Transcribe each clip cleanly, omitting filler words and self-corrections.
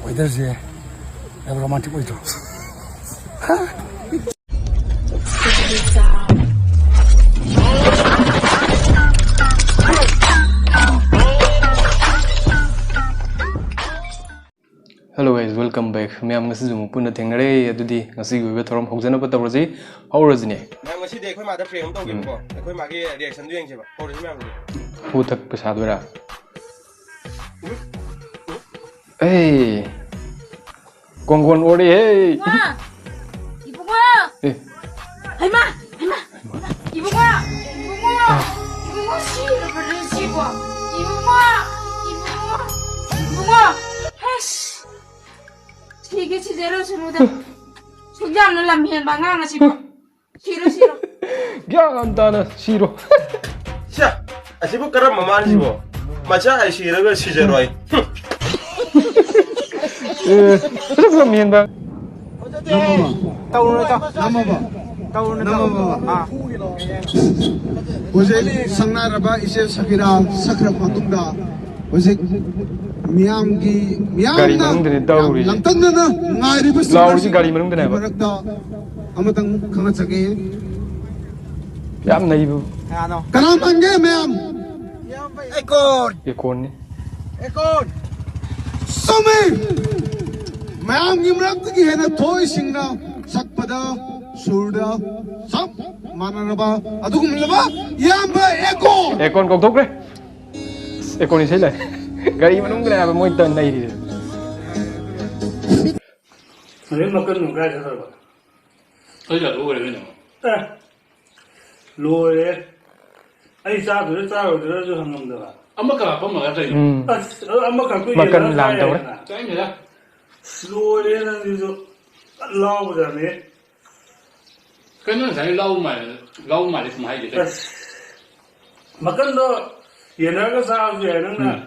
웨더스에 로mantic 보이죠? Hello guys, welcome back. Mayam ngasi jumu punna thengnare adudi ngasi goibe thorom hokjana ba tawraji hawrajini. ngasi de khoi ma da frame tawge ko khoi ma gi reaction du yengse ba hawrajini mayam hu thak pesa doira. Hey. Gonggon ori hey. 와! 이봉아! Eh. 할마! 이봉아! 이봉아 씨를 버리시고 이봉아! 해씨 되게 제대로 주무다 손잡는 남편 방황을 싶어 싫어 Gyantana shiro. sha asibu karam maman jibo macha ai shi raga shi jaroi Eh, apa mian ba? 남아봐. 어제 상나라바 이제 사기라 사크라 파뚱다 어제 Gari manungdane dauri. 랑땅나나 나이리브 Lauri gari manungdane ba. 마락다 아무튼 강아차게 Yam naibu. 까나만게 매암 Ekon ni. 소매 매암 임락뜨기 해나 토이싱나 삭바다 술다 삽 마나나바 아두금라바 야마 에코 Ekon kok thok re. Ekon ni sai lai. Gari manungdane ba moi tan nai ri. Nếu mà cân một cái sẽ thôi bạn. Thôi giờ tôi về bên nào. Lùi đấy. Anh ra rồi cho thằng ngầm được à? Ông mất cả không mở ra gì. Ông mất cả cái Mà gì cân làm đâu đấy. Cái gì đó. Lùi đấy là ví dụ lo bây giờ này. Cái nó sẽ lâu mà thì không hay gì đấy. Mà cân đó hiện nay cái sao gì nó là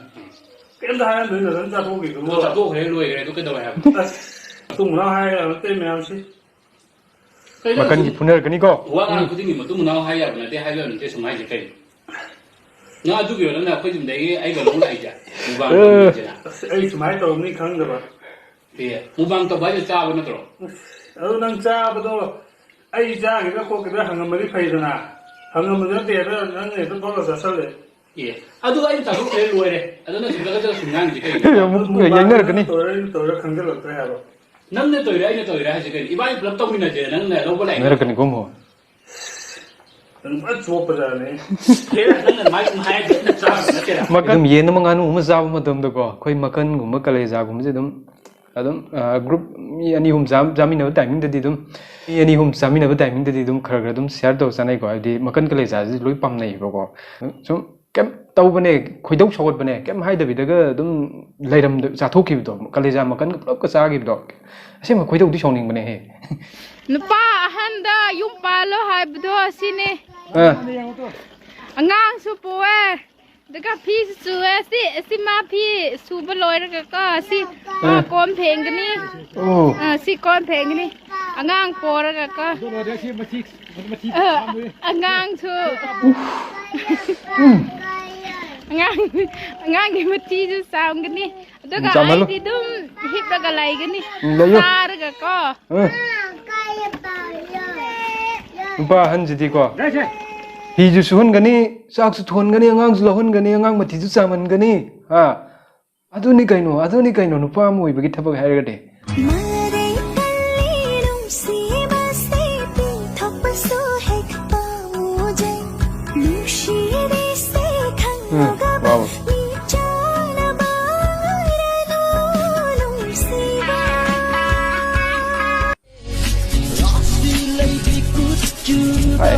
cái em hai đứa là nó ra thu cái Tôi tập tôi phải lùi cái này tôi cái đầu hẹp. Tùng nó hay là nó tên mèo chứ. Makan ki puner kani ko. Ủa anh cứ tin mà tôi muốn nào hay à, là thế hay là thế không hay gì cái. Nó tôi kiểu là phải dùng đấy ấy vào lỗ lại chứ. Mua vàng chứ nào. Ấy máy tàu mới khăng được bạn. Thì mua vàng tàu bây giờ cha bên nó rồi. Đang cha bắt đầu ấy cha cái nó có cái đó hàng ngầm mới phải rồi nè. Hàng ngầm mới tiền đó nó này nó có là sao đấy. Iya. Aduh anh tập tôi phải lùi đấy. Aduh nó chỉ là cái súng ngang gì cái. Người nhanh nữa kani. Tôi đã khăng cái lực đấy rồi. Năm nay tôi đấy hay gì cái. Ibai lập tông mình là gì năm nay lâu có lại. Nera kani gomo. Nó phải chụp bây giờ này. Thế là năm nay mai cũng hay nó cha nó chết à. Makan yen namang anu uma zaw madam da ko. Khoi makan gum kaleja gum je dum. Adum group mi ani hum jami na timing da di dum. Mi ani hum jami na timing da di dum khar dum share do sanai ko di makan kaleja ji loi pam nei ko. Sum kem tau bane khoidau shot bane kem hai da bi da ga dum leiram ja thokki do kaleja makan plop ka sa gi do. Ase ma khoidau di showning bane he. 누빠 한다 용빨로 하이브도 하시네 안강 수보에 내가 피 수에 시마 피 수벌로이라가 시 건 팽그니 시건 팽그니 안강 보라가 안강 수 안강이 마티주 사운그니 내가 아이디 좀 힙다가 라이그니 사르가 Ba han ji di ko. Hi ju su hun gani, sak su thon gani, angang su lo hun gani, angang ma thi ju saman gani. Ha. Adu ni kaino nu pa moi bagi thabak hai ga de. Wow. Hai.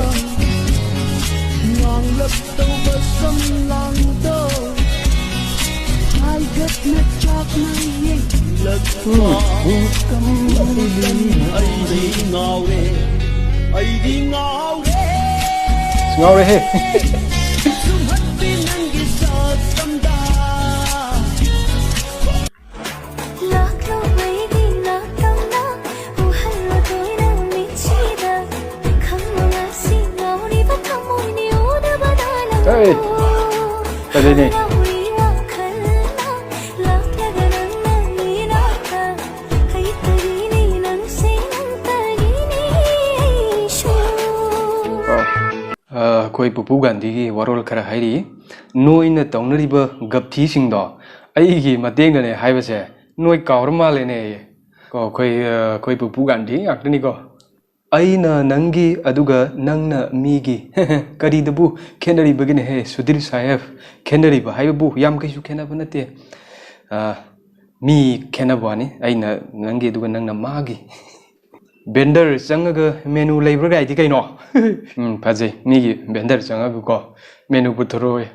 Ngau re he. Hey. Tadi ni. ꯑꯩꯈꯣꯏ ꯄꯨꯄꯨ ꯒꯥꯟꯙꯤꯒꯤ ꯋꯥꯔꯣꯜ ꯈꯔ ꯍꯥꯏꯔꯤ ꯅꯣꯏꯅ ꯇꯧꯅꯔꯤꯕ ꯒꯞꯊꯤꯁꯤꯡꯗꯣ ꯑꯩꯒꯤ ꯃꯇꯦꯡꯅꯅꯦ ꯍꯥꯏꯕꯁꯦ ꯅꯣꯏ ꯀꯥꯎꯔ ꯃꯥꯜꯂꯦꯅꯦ ꯀꯣ ꯑꯩꯈꯣꯏ ꯄꯨꯄꯨ ꯒꯥꯟꯙꯤ ꯉꯥꯛꯇꯅꯤꯀꯣ ꯑꯩꯅ ꯅꯪꯒꯤ ꯑꯗꯨꯒ ꯅꯪꯅ ꯃꯤꯒꯤ ꯀꯔꯤꯗꯕꯨ ꯈꯦꯠꯅꯔꯤꯕꯒꯤꯅꯦꯍꯦ ꯁꯨꯙꯤꯔ ꯁꯥꯍꯦꯕ ꯈꯦꯠꯅꯔꯤꯕ ꯍꯥꯏꯕꯕꯨ ꯌꯥꯝ ꯀꯩꯁꯨ ꯈꯦꯠꯅꯕ ꯅꯠꯇꯦ ꯃꯤ ꯈꯦꯠꯅꯕ ꯋꯥꯅꯤ ꯑꯩꯅ ꯅꯪꯒꯤ ꯑꯗꯨꯒ ꯅꯪꯅ ꯃꯥꯒꯤ ꯕꯦꯟꯗꯔ ꯆꯪꯉꯒ ꯃꯦꯅꯨ ꯂꯩꯕ꯭ꯔꯥ ꯒꯥꯏꯗꯤ ꯀꯩꯅꯣ ꯐꯖꯩ ꯃꯤꯒꯤ ꯕꯦꯟꯗꯔ ꯆꯪꯉꯒ ꯀꯣ ꯃꯦꯅꯨ ꯄꯨꯊꯣꯔꯛꯑꯣꯏ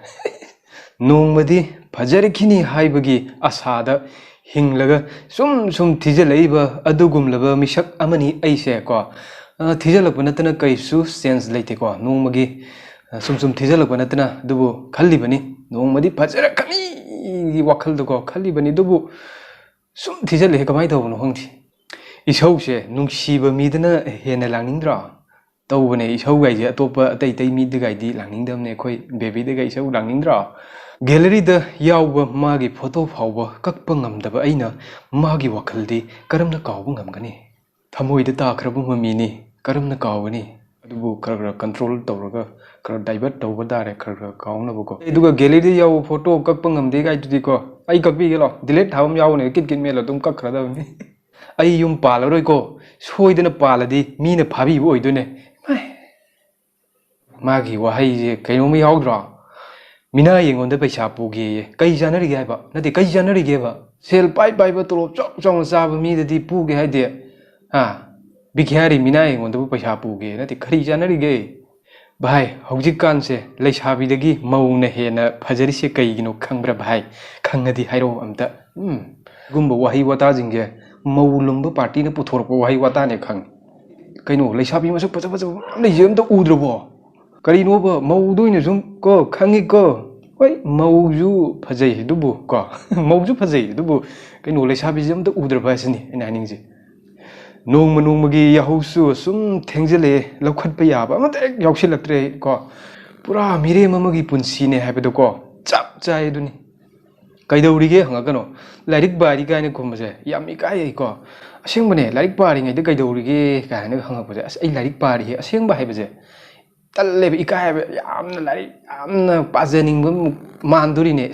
ꯅꯣꯡꯃꯗꯤ ꯐꯖꯔꯛꯈꯤꯅꯤ ꯍꯥꯏꯕꯒꯤ ꯑꯁꯥꯗ hinlaga sum thijalaiba adugumlaba misak amani aise ko thijalakba natana kaisu sense leite ko nongmagi sum thijalakba natana dubu khallibani nongmadi fajarakani gi wakhal du ko khallibani dubu sum thijale kamai tawno hongthi isau se nungsiba midana hena langningdra tawbane isau gaije atopa atai tai mi digai di langningdamne khoi baby digai isau langningdra gallery da yawba magi photo phawba kakpa ngamdaba aina magi wakhaldi karamna kawbu ngamgani thamoi da takhrabu mamini karamna kawgani adubu khara control tawraga khara divert tawba dare khara kawna buko eduga gallery yaw photo kakpa ngamde gai tudi ko ai kakbi gelo delete thawam yawne kit melo dum kakhrada ni ai yum palaroi ko soidana paladi mina phabi bo oidune magi wahai je kainomi yawdra mina yengonda paisa puge kai janari ga ba nati kai janari ge ba sel pai ba tolo chok chong sa ba mi de puge hai de ha bikhari mina yengonda bu paisa puge nati khari janari ge bhai hojik kan se leisabi dagi mauna hena phajari se kai gino khangbra bhai khangadi hairo amta gumba wahi wata jingge maulumba party na puthorpo wahi wata ne khang kaino leisabi masak paja amne yemta udrobo kari no ba mauduina zum ko khangi ko oi mauju phajai dubu ko mauju phajai dubu kaino leisabi jam da udraba sini ina ningji nongmagi yahausu sum thengjale lokhat pa yaba amata yausilaktre ko pura mire mamagi punsi ne habdo ko chap chai duni kaidawrige hangakano lairik bari gaine khumse yami kai ko asengmane lairik bari ngai de kaidawrige kaine hangapse ai lairik bari asengba haibje talle ikai yamna lari yamna pajening manduri ne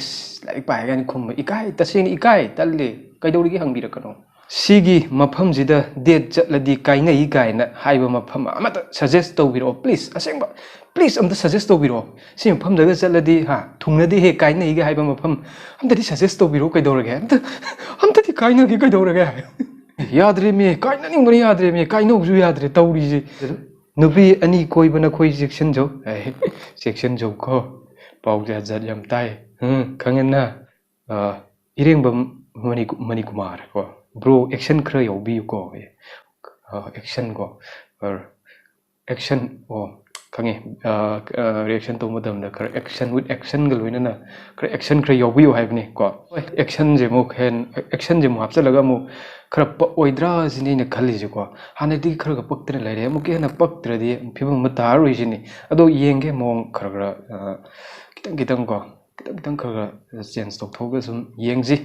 lari pai gan khum ikai taseng ikai talle kaidori gi hangbira kano sigi mafam jida date chatladi kai ngai kai na haiba mafam amata suggest tawbiro please asengba please amta suggest tawbiro si mafam daga chatladi ha thungnadi he kai nai gi haiba mafam amta di suggest tawbiro kaidorage amta di kai nai gi kaidorage yadre me kai na ning bani yadre me kai no ju yadre tawri ji nubi ani koi bana koi section jo section jo ko pau ja jat yam tai khangen na irengbam mani kumar ko bro action khra yobi ko action ko action o khange reaction to madam na khra action with action gal wina na khra action khra yobi yo haibni ko action je mo khen action je mo hapsalaga mo khara oidra jini ne khali je ko hanadi khara paktre laire mo ke na paktre di phibam matar roi jini ado yenge mong khara kitang ko kitang khara change tok thoga sum yengji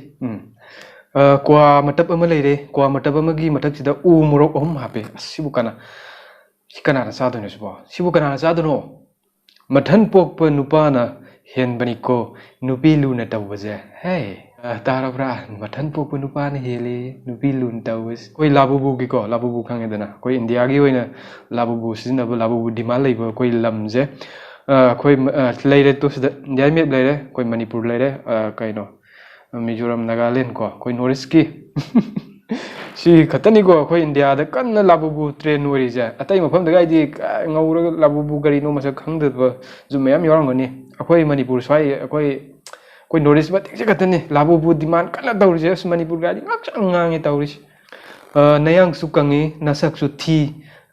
kwa matap ama laire kwa matap ama gi matak sida u murok om hape sibu kana sikana na sadu ne suba sibu kana na sadu no mathan pokpa nupa na hen bani ko nupi lu na tawje hey tarabra mathan pokpa nupa na hele nupi lu na tawes koi labubu gi ko labubu khange dana koi india gi oina labubu sina ba labubu dimal leiba koi lamje koi leire to sida india map leire koi manipur leire kaino Mizoram Nagaland ko koi north ki si khatani ko koi india da kan labubu train ori ja atai mafam da gai di ngaura labubu gari no masak khangda ba ju mayam yorangani akoi manipur swai akoi north ba tik khatani labubu demand kana dawri ja manipur gari ngak ngange tawri nayang su kangi nasak su thi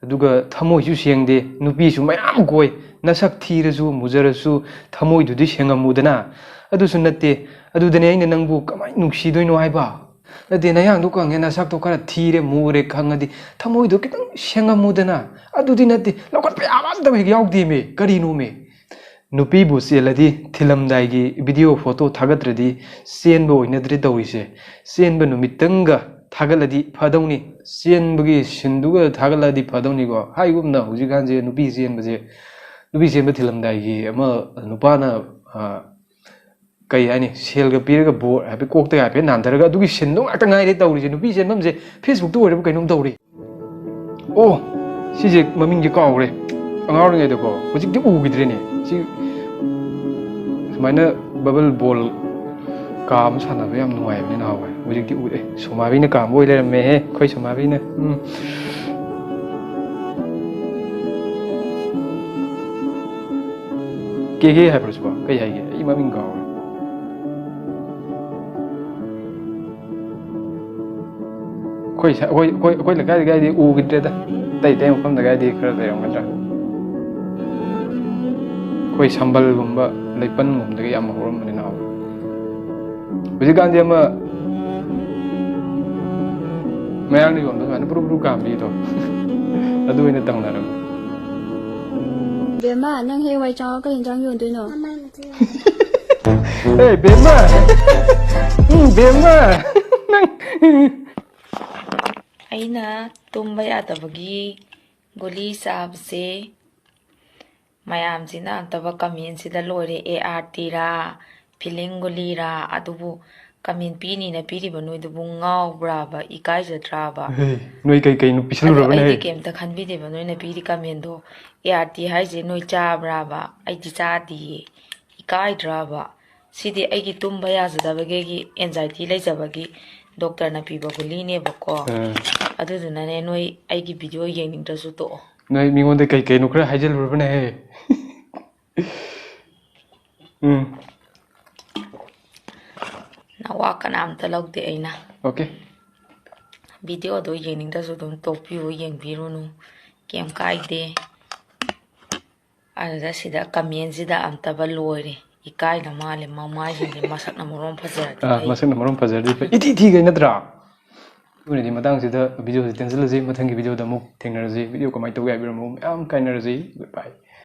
aduga thamoi su sengde nupi su mayam goi nasak thi ra su mujara su thamoi du di sengamudana adu su natte adu dane aina nangbu kamai nungsi doino haiba nade nayang du kange nasak to kara thire mure khangadi thamoi du kitang sengamudana adu di natte lokat pa aman da yauk di me kari no me nupi bu seladi thilam dai gi video photo thagatradi senbo oinadri dawise senba numitanga thagaladi phadawni senbagi sinduga thagaladi phadawni go haigumna hujikhan je nupi senba je nupi chenba thilamdai ama nupana kai haini selga piraga bor habi kokta habi nandaraga adugi sendo ngakta ngai tawri je nupi chenbamse Facebook tu oirab kainom tawri oh sije maming je kawre angar ngai dako hojik di ugidrene si sumaina bubble ball काम सानब याम नुवाइबने ना हावे हजिकति उदे सोमाबिने काम ओइ लेरमे हे खै सोमाबिने के हाइब्रसबो कै हाइगे इ मामिं गाव खै खै लगाइ गाइदि उगिद्रेदा तै तै मफम दा गाइदि खरा लेरमगद्रा खै संबल गुम्बा लेपन गुम्दगे याम होरमने ना हावे Hujikandi ama mayang ni yomda mana buru kambi to adu ini tangnaram Bema nang hei wai cho cái hình trang yun tôi nó Hey Bema Bema nang Aina tumba yadabagi guli sabse mayam sina antaba kamin sida lore ART ra feeling guli ra adubu kamin pini na piri ba noi dubu ngau braba ikai jatraba noi kai nu pisul ro ne ai kem ta khan bi de ba noi na piri kamin do ART hai je noi cha braba ai ji cha di ikai draba sidi ai gi tumba ya zadabage gi anxiety lai jabagi doctor na pi ba guli ne ba ko adu na ne noi ai gi video yening da su to noi mingon de kai nu khra haijel ro ne na wa kanam ta log de aina okay video do yening da su dum top view yeng biru nu kem kai de ada sida kamien sida am ta ba loire ikai na male mama jing masak na morom fajar masak na morom fajar di iti gai nadra une di matang sida video tensil ji mathangi video da muk thengnar ji video kamai to ga biram am kainer ji goodbye